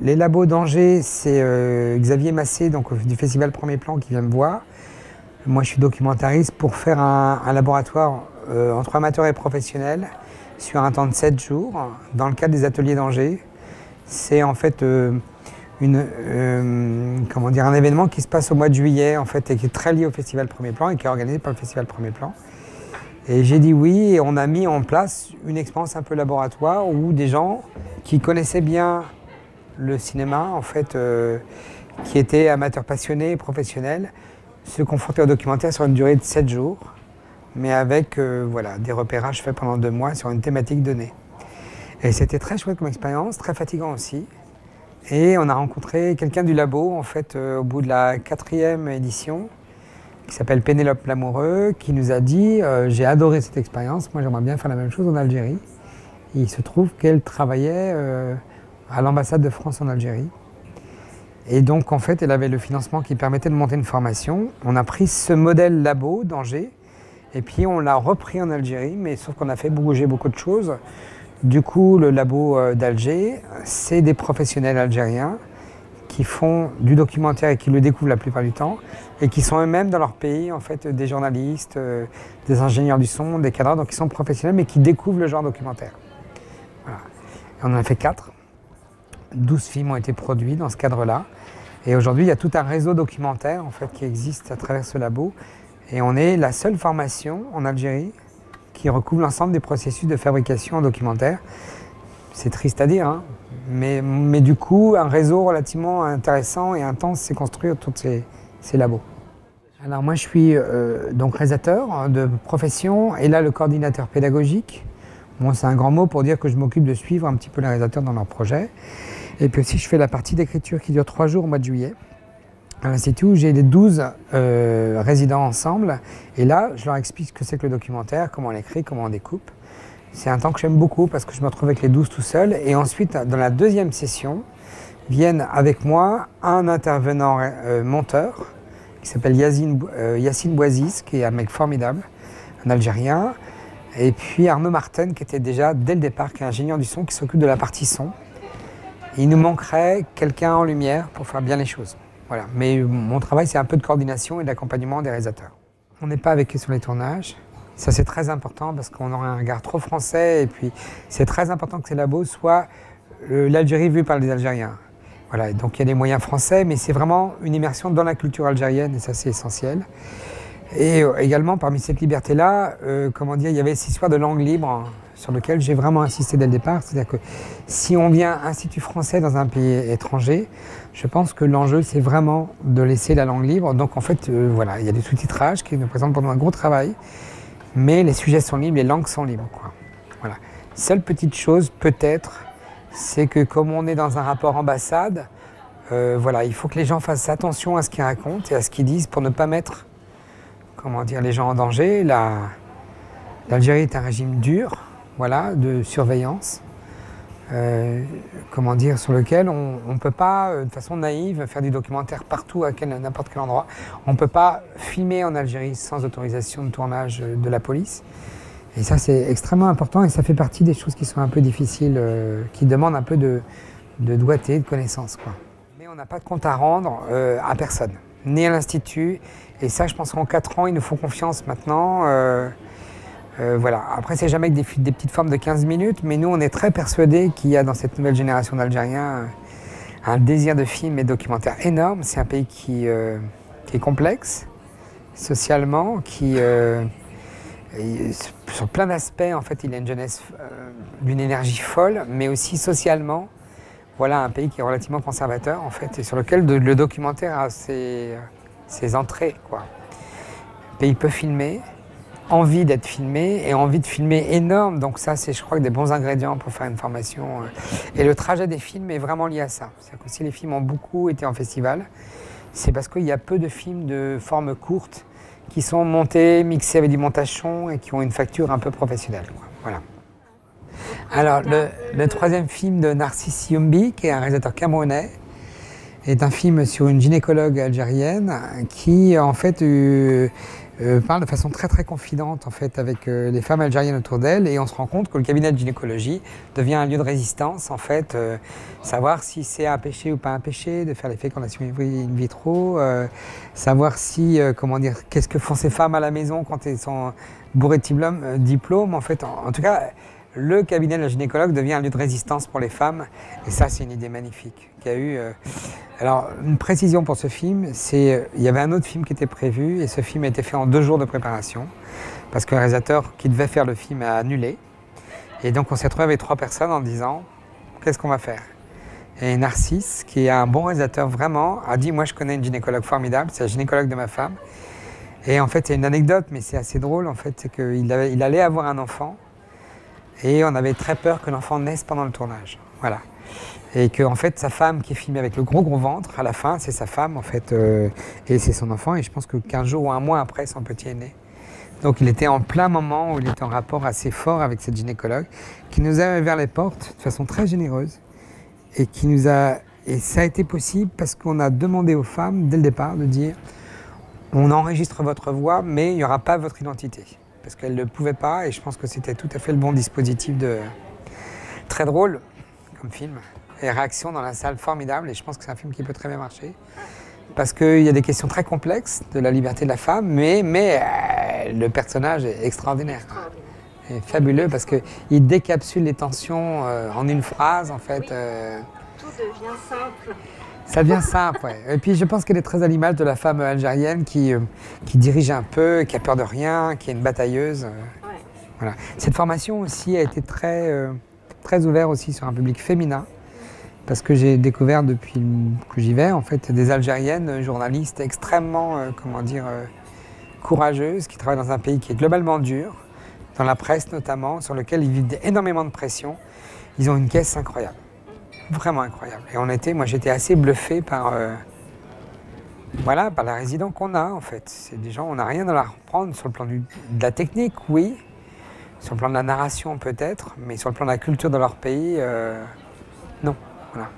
les labos d'Angers, c'est Xavier Massé, donc du Festival Premier Plan, qui vient me voir. Moi, je suis documentariste pour faire un laboratoire entre amateurs et professionnels sur un temps de 7 jours, dans le cadre des ateliers d'Angers. C'est en fait un événement qui se passe au mois de juillet, en fait, et qui est très lié au Festival Premier Plan et qui est organisé par le Festival Premier Plan. Et j'ai dit oui, et on a mis en place une expérience un peu laboratoire où des gens qui connaissaient bien le cinéma, en fait, qui étaient amateurs passionnés et professionnels, se confrontaient au documentaire sur une durée de 7 jours, mais avec des repérages faits pendant 2 mois sur une thématique donnée. Et c'était très chouette comme expérience, très fatigant aussi. Et on a rencontré quelqu'un du labo, en fait, au bout de la 4e édition, qui s'appelle Pénélope Lamoureux, qui nous a dit j'ai adoré cette expérience, moi j'aimerais bien faire la même chose en Algérie. Et il se trouve qu'elle travaillait à l'ambassade de France en Algérie. Et donc en fait elle avait le financement qui permettait de monter une formation. On a pris ce modèle labo d'Angers et puis on l'a repris en Algérie, mais sauf qu'on a fait bouger beaucoup de choses. Du coup le labo d'Alger, c'est des professionnels algériens qui font du documentaire et qui le découvrent la plupart du temps, et qui sont eux-mêmes dans leur pays, en fait, des journalistes, des ingénieurs du son, des cadres, donc ils sont professionnels, mais qui découvrent le genre documentaire. Voilà. Et on en a fait 4. 12 films ont été produits dans ce cadre-là. Et aujourd'hui, il y a tout un réseau documentaire, en fait, qui existe à travers ce labo. Et on est la seule formation en Algérie qui recouvre l'ensemble des processus de fabrication en documentaire. C'est triste à dire, hein, mais du coup, un réseau relativement intéressant et intense s'est construit autour de ces labos. Alors moi, je suis donc réalisateur de profession et là, le coordinateur pédagogique. Bon, c'est un grand mot pour dire que je m'occupe de suivre un petit peu les réalisateurs dans leurs projets. Et puis aussi, je fais la partie d'écriture qui dure 3 jours au mois de juillet à l'Institut où j'ai les 12 résidents ensemble. Et là, je leur explique ce que c'est que le documentaire, comment on l'écrit, comment on découpe. C'est un temps que j'aime beaucoup parce que je me retrouve avec les 12 tout seul. Et ensuite, dans la 2e session, viennent avec moi un intervenant monteur qui s'appelle Yassine Bouaziz, qui est un mec formidable, un Algérien. Et puis Arnaud Martin, qui était déjà dès le départ, qui est ingénieur du son, qui s'occupe de la partie son. Il nous manquerait quelqu'un en lumière pour faire bien les choses. Voilà. Mais mon travail, c'est un peu de coordination et d'accompagnement des réalisateurs. On n'est pas avec eux sur les tournages. Ça, c'est très important parce qu'on aurait un regard trop français. Et puis, c'est très important que ces labos soient l'Algérie vue par les Algériens. Voilà. Donc, il y a des moyens français, mais c'est vraiment une immersion dans la culture algérienne. Et ça, c'est essentiel. Et également, parmi cette liberté-là, il y avait cette histoire de langue libre sur lequel j'ai vraiment insisté dès le départ. C'est-à-dire que si on vient Institut français dans un pays étranger, je pense que l'enjeu, c'est vraiment de laisser la langue libre. Donc en fait, il y a des sous-titrages qui nous présentent pour nous un gros travail, mais les sujets sont libres, les langues sont libres, quoi. Voilà. Seule petite chose, peut-être, c'est que comme on est dans un rapport ambassade, il faut que les gens fassent attention à ce qu'ils racontent et à ce qu'ils disent pour ne pas mettre les gens en danger. L'Algérie est un régime dur, de surveillance, sur lequel on ne peut pas, de façon naïve, faire du documentaire partout, à n'importe quel endroit. On ne peut pas filmer en Algérie sans autorisation de tournage de la police. Et ça, c'est extrêmement important et ça fait partie des choses qui sont un peu difficiles, qui demandent un peu de doigté, de connaissance, quoi. Mais on n'a pas de compte à rendre à personne, ni à l'Institut. Et ça, je pense qu'en 4 ans, ils nous font confiance maintenant. Après, c'est jamais que des petites formes de 15 minutes, mais nous, on est très persuadés qu'il y a dans cette nouvelle génération d'Algériens un désir de film et de documentaire énorme. C'est un pays qui est complexe, socialement, sur plein d'aspects, en fait, il a une jeunesse d'une énergie folle, mais aussi socialement. Voilà un pays qui est relativement conservateur, en fait, et sur lequel le documentaire a ses entrées, quoi. Le pays peut filmer, envie d'être filmé et envie de filmer énorme. Donc ça, c'est, je crois, des bons ingrédients pour faire une formation. Et le trajet des films est vraiment lié à ça. C'est-à-dire que si les films ont beaucoup été en festival, c'est parce qu'il y a peu de films de forme courte qui sont montés, mixés avec du montage son et qui ont une facture un peu professionnelle, quoi. Voilà. Alors, le 3e film de Narcisse Youmbi, qui est un réalisateur camerounais, est un film sur une gynécologue algérienne qui, en fait, parle de façon très très confidente en fait avec les femmes algériennes autour d'elle, et on se rend compte que le cabinet de gynécologie devient un lieu de résistance en fait, savoir si c'est un péché ou pas un péché de faire les fécondations in vitro, savoir si, comment dire, qu'est-ce que font ces femmes à la maison quand elles sont bourrées de diplômes en fait, en tout cas. Le cabinet de la gynécologue devient un lieu de résistance pour les femmes, et ça c'est une idée magnifique qu'il y a eu. Alors une précision pour ce film, c'est il y avait un autre film qui était prévu, et ce film a été fait en 2 jours de préparation parce que le réalisateur qui devait faire le film a annulé, et donc on s'est retrouvé avec 3 personnes en disant qu'est-ce qu'on va faire. Et Narcisse, qui est un bon réalisateur vraiment, a dit moi je connais une gynécologue formidable, c'est la gynécologue de ma femme, et en fait c'est une anecdote mais c'est assez drôle en fait, c'est qu'il allait avoir un enfant. Et on avait très peur que l'enfant naisse pendant le tournage, voilà. Et que en fait sa femme qui est filmée avec le gros ventre, à la fin c'est sa femme en fait, et c'est son enfant. Et je pense que 15 jours ou 1 mois après son petit est né. Donc il était en plein moment où il était en rapport assez fort avec cette gynécologue qui nous a ouvert les portes de façon très généreuse et et ça a été possible parce qu'on a demandé aux femmes dès le départ de dire on enregistre votre voix mais il n'y aura pas votre identité. Parce qu'elle ne le pouvait pas, et je pense que c'était tout à fait le bon dispositif très drôle comme film. Et réaction dans la salle formidable, et je pense que c'est un film qui peut très bien marcher. Parce qu'il y a des questions très complexes de la liberté de la femme, mais le personnage est extraordinaire. Et fabuleux parce qu'il décapsule les tensions en une phrase en fait. Tout devient simple. Ça devient simple, ouais. Et puis je pense qu'elle est très à l'image de la femme algérienne qui dirige un peu, qui a peur de rien, qui est une batailleuse. Ouais. Voilà. Cette formation aussi a été très ouverte aussi sur un public féminin, parce que j'ai découvert depuis que j'y vais en fait des Algériennes journalistes extrêmement, courageuses, qui travaillent dans un pays qui est globalement dur, dans la presse notamment, sur lequel ils vivent énormément de pression. Ils ont une caisse incroyable. Vraiment incroyable. Et moi j'étais assez bluffé par la résidence qu'on a en fait. C'est des gens, on n'a rien à leur reprendre sur le plan de la technique, oui. Sur le plan de la narration peut-être, mais sur le plan de la culture de leur pays, non. Voilà.